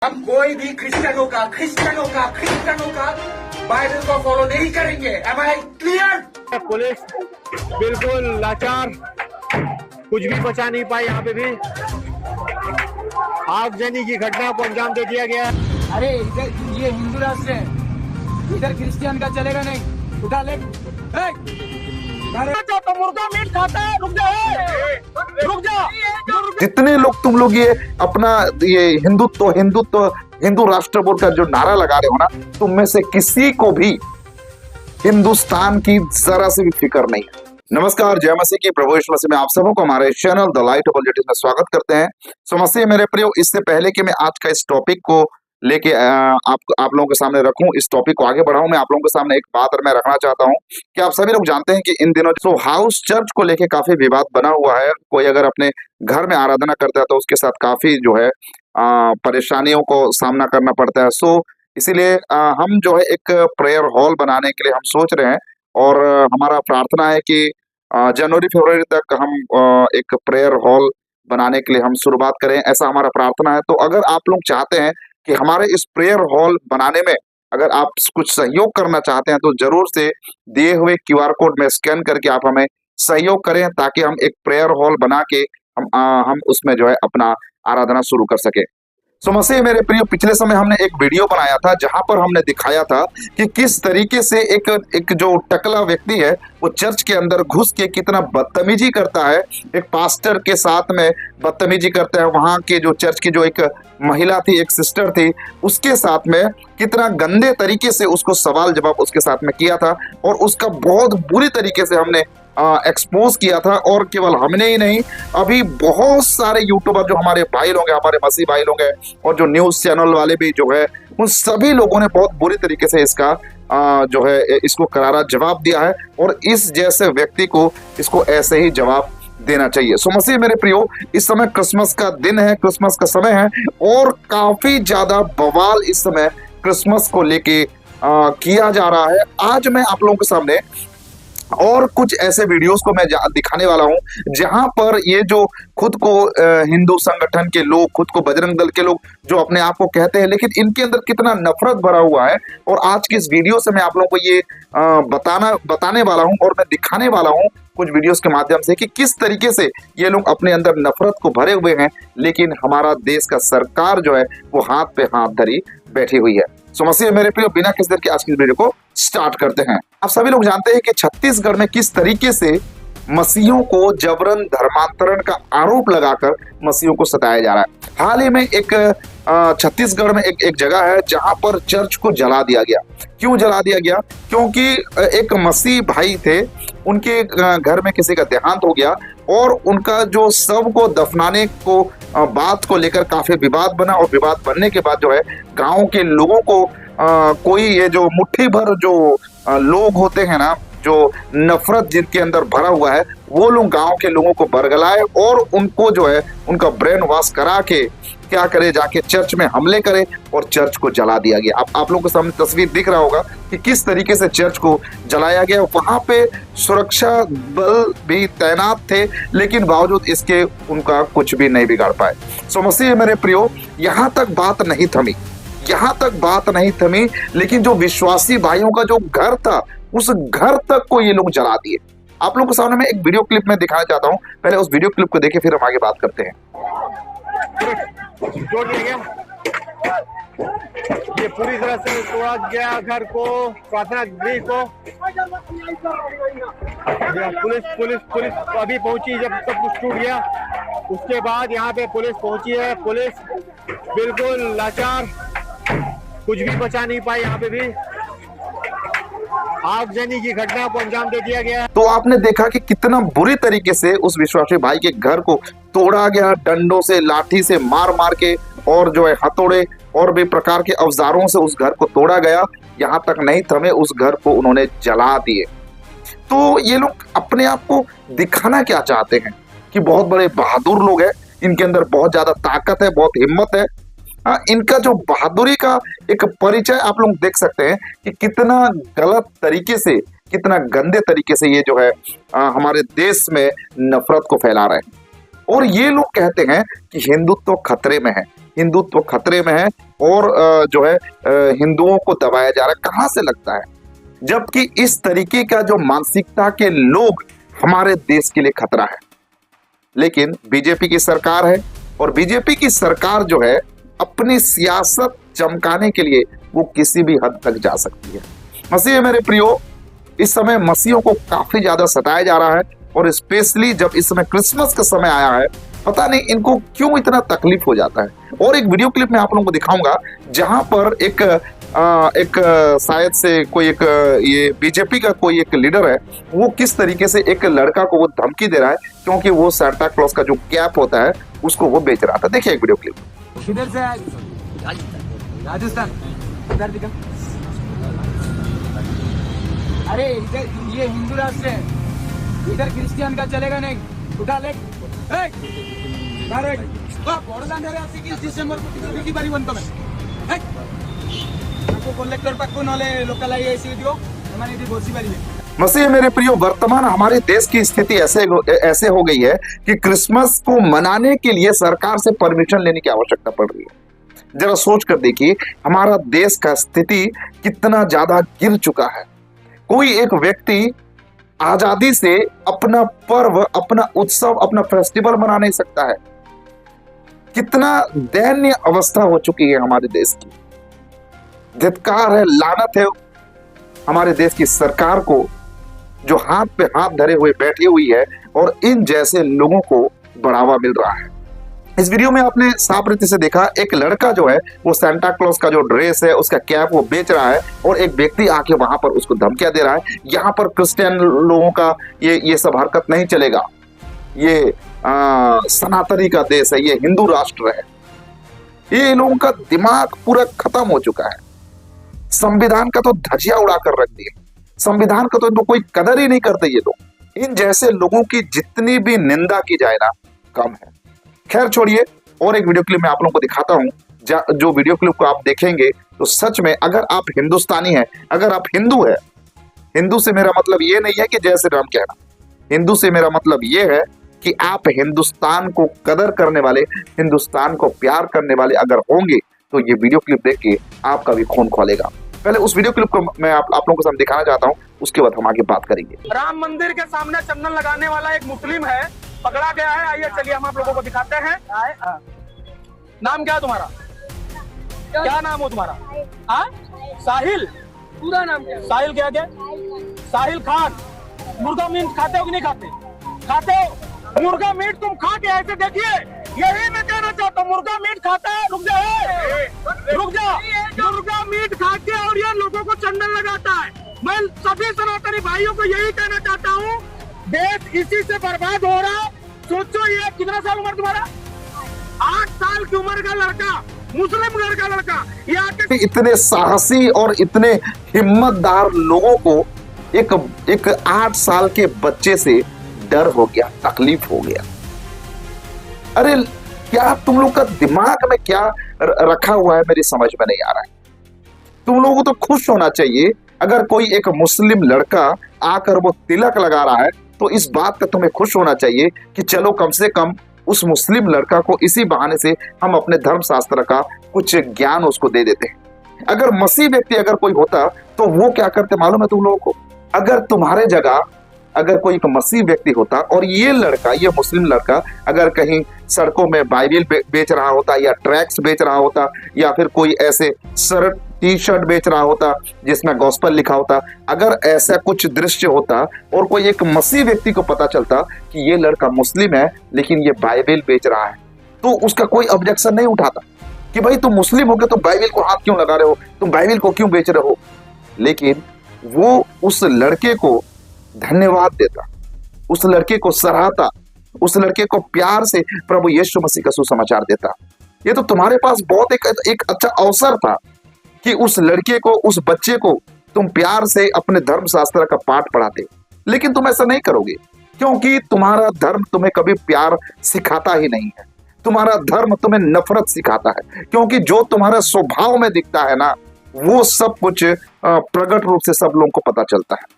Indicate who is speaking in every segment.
Speaker 1: हम कोई भी क्रिश्चियनों का बाइबल को फॉलो नहीं करेंगे। M I clear?
Speaker 2: पुलिस बिल्कुल लाचार, कुछ भी बचा नहीं पाई। यहाँ पे भी आगजनी की घटना को अंजाम दे दिया गया।
Speaker 3: अरे इधर ये हिंदू राष्ट्र है, इधर क्रिश्चियन का चलेगा नहीं। उठा ले। तो मुर्गा मीट खाता है। रुक जा।
Speaker 4: जितने लोग तुम लोग ये अपना ये हिंदू राष्ट्र बोल कर जो नारा लगा रहे हो ना, तुम में से किसी को भी हिंदुस्तान की जरा से भी फिक्र नहीं है। नमस्कार, जय मसीह की, प्रभु यीशु मसीह में आप सबों को हमारे चैनल द लाइट ऑफ में स्वागत करते हैं। सो मसीह मेरे प्रियो, इससे पहले कि मैं आज का इस टॉपिक को लेके आप लोगों के सामने रखूं, इस टॉपिक को आगे बढ़ाऊं, मैं आप लोगों के सामने एक बात मैं रखना चाहता हूं कि आप सभी लोग जानते हैं कि इन दिनों हाउस चर्च को लेके काफी विवाद बना हुआ है। कोई अगर अपने घर में आराधना करता है तो उसके साथ काफी जो है परेशानियों को सामना करना पड़ता है। सो इसीलिए हम जो है एक प्रेयर हॉल बनाने के लिए हम सोच रहे हैं और हमारा प्रार्थना है कि जनवरी फरवरी तक हम एक प्रेयर हॉल बनाने के लिए हम शुरुआत करें, ऐसा हमारा प्रार्थना है। तो अगर आप लोग चाहते हैं कि हमारे इस प्रेयर हॉल बनाने में अगर आप कुछ सहयोग करना चाहते हैं तो जरूर से दिए हुए क्यूआर कोड में स्कैन करके आप हमें सहयोग करें, ताकि हम एक प्रेयर हॉल बना के हम उसमें जो है अपना आराधना शुरू कर सके। सो मसीह मेरे प्रियो, पिछले समय हमने एक वीडियो बनाया था जहां पर हमने दिखाया था कि किस तरीके से एक जो टकला व्यक्ति है वो चर्च के अंदर घुस के कितना बदतमीजी करता है, एक पास्टर के साथ में बदतमीजी करता है। वहां के जो चर्च की जो एक महिला थी, एक सिस्टर थी, उसके साथ में कितना गंदे तरीके से उसको सवाल जवाब उसके साथ में किया था और उसका बहुत बुरी तरीके से हमने एक्सपोज किया था। और केवल हमने ही नहीं, अभी बहुत सारे यूट्यूबर जो हमारे भाई लोग हैं, हमारे मसीह भाई लोग हैं, और जो न्यूज चैनल वाले भी जो है, उन सभी लोगों ने बहुत बुरी तरीके से इसका जो है इसको करारा जवाब दिया है। और इस जैसे व्यक्ति को इसको ऐसे ही जवाब देना चाहिए। सो मसीह मेरे प्रियो, इस समय क्रिसमस का दिन है, क्रिसमस का समय है और काफी ज्यादा बवाल इस समय क्रिसमस को लेके किया जा रहा है। आज मैं आप लोगों के सामने और कुछ ऐसे वीडियोस को मैं दिखाने वाला हूं जहां पर ये जो खुद को हिंदू संगठन के लोग, खुद को बजरंग दल के लोग जो अपने आप को कहते हैं, लेकिन इनके अंदर कितना नफरत भरा हुआ है। और आज की इस वीडियो से मैं आप लोगों को ये बताने वाला हूं और मैं दिखाने वाला हूं कुछ वीडियोस के माध्यम से कि किस तरीके से ये लोग अपने अंदर नफरत को भरे हुए हैं, लेकिन हमारा देश का सरकार जो है वो हाथ पे हाथ धरी बैठी हुई है। सो मसीह मेरे प्रियो, बिना किसी देर के आज की वीडियो को स्टार्ट करते हैं। आप सभी लोग जानते हैं कि छत्तीसगढ़ में किस तरीके से मसीहों को जबरन धर्मांतरण का आरोप लगाकर मसीहों को सताया जा रहा है। हाल ही में एक छत्तीसगढ़ में एक जगह है जहां पर चर्च को जला दिया गया। क्यों जला दिया गया? क्योंकि एक मसीह भाई थे, उनके घर में किसी का देहांत हो गया और उनका जो शव को दफनाने को बात को लेकर काफी विवाद बना। और विवाद बनने के बाद जो है गांव के लोगों को कोई ये जो मुट्ठी भर जो लोग होते हैं ना, जो नफरत जिनके अंदर भरा हुआ है, वो लोग गांव के लोगों को बरगलाए और उनको जो है उनका ब्रेन वॉश करा के क्या करे, जाके चर्च में हमले करे और चर्च को जला दिया गया। आप लोगों के सामने तस्वीर दिख रहा होगा कि किस तरीके से चर्च को जलाया गया। वहां पे सुरक्षा बल भी तैनात थे, लेकिन बावजूद इसके उनका कुछ भी नहीं बिगाड़ पाए। सो मसीह मेरे प्रियो, यहाँ तक बात नहीं थमी, लेकिन जो विश्वासी भाइयों का जो घर था, उस घर तक को ये लोग जला दिए। आप लोगों के सामने मैं एक वीडियो क्लिप में दिखाना चाहता हूं। पहले उस वीडियो क्लिप को देखें, फिर हम आगे बात करते हैं।
Speaker 2: ये पूरी तरह से तोड़ा गया घर को, प्रार्थना गृह को। पुलिस अभी पहुंची जब सब कुछ टूट गया, उसके बाद यहाँ पे पुलिस पहुंची है। पुलिस बिल्कुल लाचार, कुछ भी बचा नहीं पाई। यहाँ पे भी आगजनी की घटना को अंजाम दे दिया गया।
Speaker 4: तो आपने देखा कि कितना बुरी तरीके से उस विश्वासी भाई के घर को तोड़ा गया, डंडों से, लाठी से मार मार के, और जो है हथौड़े और भी प्रकार के औजारों से उस घर को तोड़ा गया। यहाँ तक नहीं थमे, उस घर को उन्होंने जला दिए। तो ये लोग अपने आप को दिखाना क्या चाहते हैं कि बहुत बड़े बहादुर लोग हैं, इनके अंदर बहुत ज्यादा ताकत है, बहुत हिम्मत है। इनका जो बहादुरी का एक परिचय आप लोग देख सकते हैं कि कितना गलत तरीके से, कितना गंदे तरीके से ये जो है हमारे देश में नफरत को फैला रहे हैं। और ये लोग कहते हैं कि हिंदुत्व खतरे में है, हिंदुत्व खतरे में है, और जो है हिंदुओं को दबाया जा रहा है। कहां से लगता है, जबकि इस तरीके का जो मानसिकता के लोग हमारे देश के लिए खतरा है। लेकिन बीजेपी की सरकार है और बीजेपी की सरकार जो है अपनी सियासत चमकाने के लिए वो किसी भी हद तक जा सकती है। मसीह मेरे प्रियो, इस समय मसीहों को काफी ज्यादा सताया जा रहा है और स्पेशली जब इस समय क्रिसमस का समय आया है, पता नहीं इनको क्यों इतना तकलीफ हो जाता है। और एक वीडियो क्लिप में आप लोगों को दिखाऊंगा जहां पर एक शायद से कोई एक ये बीजेपी का कोई एक लीडर है, वो किस तरीके से एक लड़का को वो धमकी दे रहा है क्योंकि वो सांता क्लॉज का जो कैप होता है उसको वो बेच रहा था। देखिए एक वीडियो क्लिप।
Speaker 3: किधर से आए? राजस्थान। इधर दिखा। अरे इधर ये हिंदू राष्ट्र है, इधर क्रिश्चियन का चलेगा नहीं। उठा ले।
Speaker 4: मसीह मेरे प्रियो, वर्तमान हमारे देश की स्थिति ऐसे हो गई है कि क्रिसमस को मनाने के लिए सरकार से परमिशन लेने की आवश्यकता पड़ रही है। जरा सोच कर देखिए हमारा देश का स्थिति कितना ज्यादा गिर चुका है। कोई एक व्यक्ति आजादी से अपना पर्व, अपना उत्सव, अपना फेस्टिवल मना नहीं सकता है। कितना दयनीय अवस्था हो चुकी है हमारे देश की। धिक्कार है, लानत है हमारे देश की सरकार को जो हाथ पे हाथ धरे हुए बैठी हुई है और इन जैसे लोगों को बढ़ावा मिल रहा है। इस वीडियो में आपने साफ रीति से देखा, एक लड़का जो है वो सांता क्लॉज का जो ड्रेस है उसका कैप वो बेच रहा है और एक व्यक्ति आके वहां पर उसको धमकियां दे रहा है। यहाँ पर क्रिश्चियन लोगों का ये सब हरकत नहीं चलेगा। ये सनातनी का देश है, ये हिंदू राष्ट्र है। ये लोगों का दिमाग पूरा खत्म हो चुका है। संविधान का तो धजिया उड़ा कर रख दिए। संविधान का तो इनको कोई कदर ही नहीं करते ये लोग। इन जैसे लोगों की जितनी भी निंदा की जाए ना कम है। खैर छोड़िए, और एक वीडियो क्लिप मैं आप लोगों को दिखाता हूं। जो वीडियो क्लिप को आप देखेंगे तो सच में अगर आप हिंदुस्तानी हैं, अगर आप हिंदू है, हिंदू से मेरा मतलब ये नहीं है कि जय श्री राम कहना। हिंदू से मेरा मतलब ये है कि आप हिंदुस्तान को कदर करने वाले, हिंदुस्तान को प्यार करने वाले अगर होंगे तो ये वीडियो क्लिप देख के आपका भी खून खोलेगा। पहले उस वीडियो क्लिप को मैं आप लोगों के सामने दिखाना चाहता हूं, उसके बाद हम आगे बात करेंगे।
Speaker 1: राम मंदिर के सामने चंदन लगाने वाला एक मुस्लिम है, पकड़ा गया है। आइए चलिए हम आप लोगों को दिखाते हैं। नाम क्या है तुम्हारा? क्या नाम हो तुम्हारा? साहिल।
Speaker 3: पूरा नाम क्या?
Speaker 1: साहिल क्या? साहिल खान। मुर्गा मीट खाते हो कि नहीं खाते? खाते हो। मुर्गा मीट तुम खा के ऐसे देखिए, यही मैं कहना चाहता हूँ। मुर्गा मीट खाता है, रुक जा। मुर्गा मीट खा के और ये लोगों को चंदन लगाता है। मैं सभी सनातनी भाइयों को यही कहना चाहता हूँ, देश इसी से बर्बाद हो रहा है। सोचो, ये कितना साल उम्र तुम्हारा? 8 साल की उम्र का लड़का, मुस्लिम घर का लड़का, ये आके
Speaker 4: इतने साहसी और इतने हिम्मतदार लोगों को एक 8 साल के बच्चे से डर हो गया, तकलीफ हो गया। अरे क्या तुम लोग का दिमाग में क्या रखा हुआ है, मेरी समझ में नहीं आ रहा है। तुम लोगों को तो खुश होना चाहिए अगर कोई एक मुस्लिम लड़का आकर वो तिलक लगा रहा है, तो इस बात का तुम्हें खुश होना चाहिए कि चलो कम से कम उस मुस्लिम लड़का को इसी बहाने से हम अपने धर्म शास्त्र का कुछ ज्ञान उसको दे देते हैं। अगर मसीह व्यक्ति अगर कोई होता तो वो क्या करते मालूम है तुम लोगों को? अगर तुम्हारे जगह अगर कोई एक मसीह व्यक्ति होता और ये लड़का, ये मुस्लिम लड़का अगर कहीं सड़कों में बाइबिल बेच रहा होता या ट्रैक्स बेच रहा होता या फिर कोई ऐसे शर्ट टी शर्ट बेच रहा होता जिसमें गॉस्पेल लिखा होता, अगर ऐसा कुछ दृश्य होता और कोई एक मसीह व्यक्ति को पता चलता कि ये लड़का मुस्लिम है लेकिन ये बाइबिल बेच रहा है, तो उसका कोई ऑब्जेक्शन नहीं उठाता कि भाई तुम मुस्लिम हो गए तो बाइबिल को हाथ क्यों लगा रहे हो, तुम बाइबिल को क्यों बेच रहे हो। लेकिन वो उस लड़के को धन्यवाद देता, उस लड़के को सराहता, उस लड़के को प्यार से प्रभु यीशु मसीह का सुसमाचार देता। ये तो तुम्हारे पास बहुत एक अच्छा अवसर था कि उस लड़के को, उस बच्चे को तुम प्यार से अपने धर्म शास्त्र का पाठ पढ़ाते, लेकिन तुम ऐसा नहीं करोगे क्योंकि तुम्हारा धर्म तुम्हें कभी प्यार सिखाता ही नहीं है। तुम्हारा धर्म तुम्हें नफरत सिखाता है, क्योंकि जो तुम्हारा स्वभाव में दिखता है ना, वो सब कुछ प्रकट रूप से सब लोगों को पता चलता है।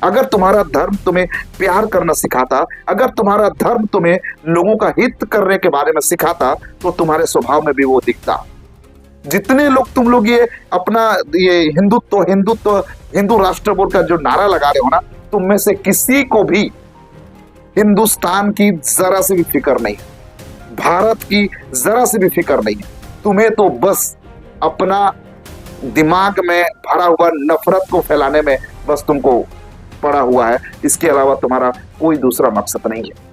Speaker 4: अगर तुम्हारा धर्म तुम्हें प्यार करना सिखाता, अगर तुम्हारा धर्म तुम्हें लोगों का हित करने के बारे में सिखाता, तो तुम्हारे स्वभाव में भी वो दिखता। जितने लोग तुम लोग ये अपना ये हिंदू राष्ट्र बोल कर जो नारा लगा रहे हो ना, तुम में से किसी को भी हिंदुस्तान की जरा सी भी फिक्र नहीं है, भारत की जरा सी भी फिक्र नहीं है। तुम्हें तो बस अपना दिमाग में भरा हुआ नफरत को फैलाने में बस तुमको पड़ा हुआ है, इसके अलावा तुम्हारा कोई दूसरा मकसद नहीं है।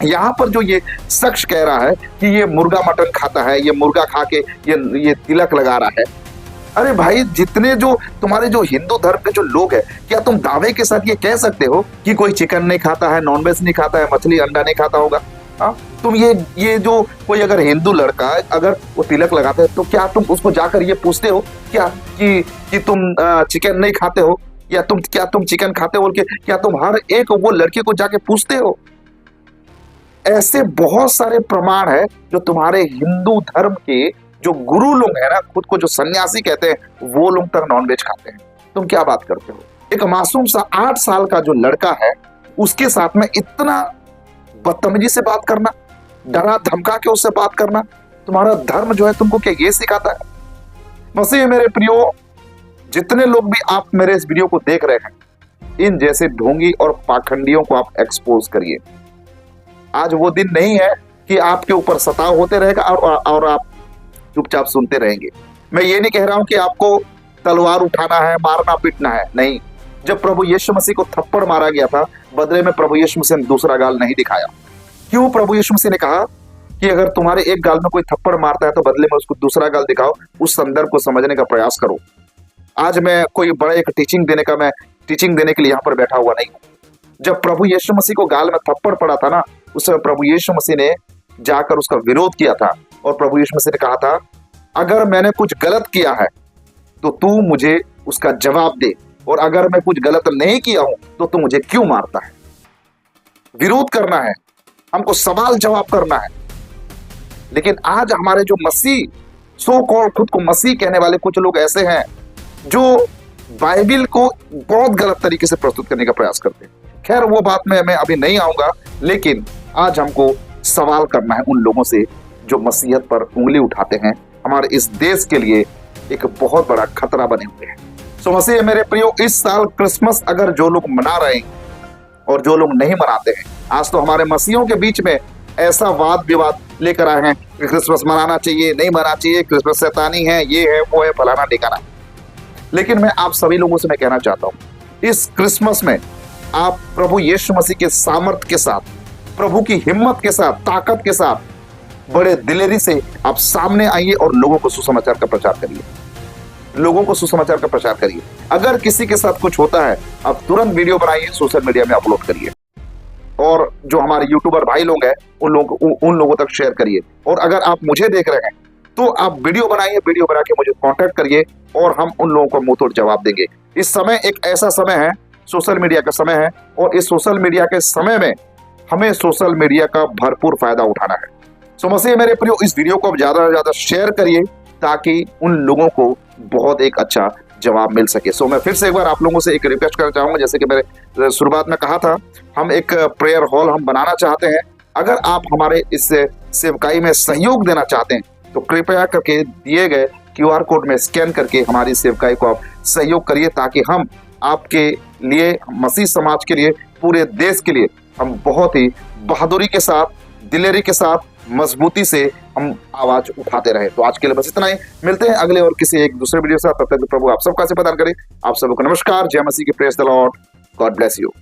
Speaker 4: यहाँ पर जो ये शख्स कह रहा है कि ये मुर्गा मटन खाता है, ये मुर्गा खा के ये तिलक लगा रहा है, अरे भाई जितने जो तुम्हारे जो हिंदू धर्म के जो लोग हैं, क्या तुम दावे के साथ ये कह सकते हो कि कोई चिकन नहीं खाता है, नॉनवेज नहीं खाता है, मछली अंडा नहीं खाता होगा? हाँ, तुम ये जो कोई अगर हिंदू लड़का अगर वो तिलक लगाते है तो क्या तुम उसको जाकर ये पूछते हो क्या कि तुम चिकन नहीं खाते हो, या तुम चिकन खाते हो बोल के क्या तुम हर एक वो लड़के को जाके पूछते हो? ऐसे बहुत सारे प्रमाण है जो तुम्हारे हिंदू धर्म के जो गुरु लोग हैं ना, खुद को जो सन्यासी कहते हैं, वो लोग तक नॉनवेज खाते हैं। तुम क्या बात करते हो? एक मासूम सा 8 साल का जो लड़का है उसके साथ में इतना बदतमीजी से बात करना, डरा धमका के उससे बात करना, तुम्हारा धर्म जो है तुमको क्या ये सिखाता है? मसीह मेरे प्रियो, जितने लोग भी आप मेरे इस वीडियो को देख रहे हैं, इन जैसे ढोंगी और पाखंडियों को आप एक्सपोज करिए। आज वो दिन नहीं है कि आपके ऊपर सताव होते रहेगा और आप चुपचाप सुनते रहेंगे। मैं ये नहीं कह रहा हूं कि आपको तलवार उठाना है, मारना पीटना है, नहीं। जब प्रभु यीशु मसीह को थप्पड़ मारा गया था, बदले में प्रभु यीशु मसीह ने दूसरा गाल नहीं दिखाया। क्यों? प्रभु यीशु मसीह ने कहा कि अगर तुम्हारे एक गाल में कोई थप्पड़ मारता है तो बदले में उसको दूसरा गाल दिखाओ। उस संदर्भ को समझने का प्रयास करो। आज मैं कोई बड़ा एक टीचिंग देने के लिए यहाँ पर बैठा हुआ नहीं हूँ। जब प्रभु यीशु मसीह को गाल में थप्पड़ पड़ा था ना, उस समय प्रभु यीशु मसीह ने जाकर उसका विरोध किया था और प्रभु यीशु मसीह ने कहा था, अगर मैंने कुछ गलत किया है तो तू मुझे उसका जवाब दे, और अगर मैं कुछ गलत नहीं किया हूं तो तू मुझे क्यों मारता है? विरोध करना है, हमको सवाल जवाब करना है। लेकिन आज हमारे जो मसीह सो कॉल्ड खुद को मसीह कहने वाले कुछ लोग ऐसे हैं जो बाइबिल को बहुत गलत तरीके से प्रस्तुत करने का प्रयास करते हैं। खैर वो बात में मैं अभी नहीं आऊंगा, लेकिन आज हमको सवाल करना है उन लोगों से जो मसीहत पर उंगली उठाते हैं, हमारे इस देश के लिए एक बहुत बड़ा खतरा बने हुए हैं। सो मसीह मेरे प्रियो, इस साल क्रिसमस अगर जो लोग मना रहे हैं और जो लोग नहीं मनाते हैं, आज तो हमारे मसीहों के बीच में ऐसा वाद विवाद लेकर आए हैं कि क्रिसमस मनाना चाहिए, नहीं मनाना चाहिए, क्रिसमस शैतानी है, ये है, वो है, फलाना ठिकाना। लेकिन मैं आप सभी लोगों से मैं कहना चाहता हूँ, इस क्रिसमस में आप प्रभु यीशु मसीह के सामर्थ्य के साथ, प्रभु की हिम्मत के साथ, ताकत के साथ, बड़े दिलेरी से आप सामने आइए और लोगों को सुसमाचार का प्रचार करिए। लोगों को सुसमाचार का प्रचार करिए। अगर किसी के साथ कुछ होता है, आप तुरंत वीडियो बनाइए, सोशल मीडिया में अपलोड करिए, और जो हमारे यूट्यूबर भाई लोग हैं उन लोगों तक शेयर करिए। और अगर आप मुझे देख रहे हैं तो आप वीडियो बनाइए, वीडियो बना के मुझे कांटेक्ट करिए और हम उन लोगों को मुंह तोड़ जवाब देंगे। इस समय एक ऐसा समय है, सोशल मीडिया का समय है, और इस सोशल मीडिया के समय में हमें सोशल मीडिया का भरपूर फायदा उठाना है। सो मसीह मेरे प्रियो, इस वीडियो को ज्यादा से ज्यादा शेयर करिए ताकि उन लोगों को बहुत एक अच्छा जवाब मिल सके। सो मैं फिर से एक बार आप लोगों से एक रिक्वेस्ट करना चाहूंगा, जैसे कि मैंने शुरुआत में कहा था, हम एक प्रेयर हॉल हम बनाना चाहते हैं। अगर आप हमारे इस सेवकाई में सहयोग देना चाहते हैं तो कृपया करके दिए गए QR कोड में स्कैन करके हमारी सेवकाई को आप सहयोग करिए, ताकि हम आपके लिए, मसीह समाज के लिए, पूरे देश के लिए हम बहुत ही बहादुरी के साथ, दिलेरी के साथ, मजबूती से हम आवाज उठाते रहे। तो आज के लिए बस इतना ही। मिलते हैं अगले और किसी एक दूसरे वीडियो से। तब तक प्रभु आप सबका से प्रदान करें। आप सबको नमस्कार, जय मसीह की, praise the Lord, God bless you.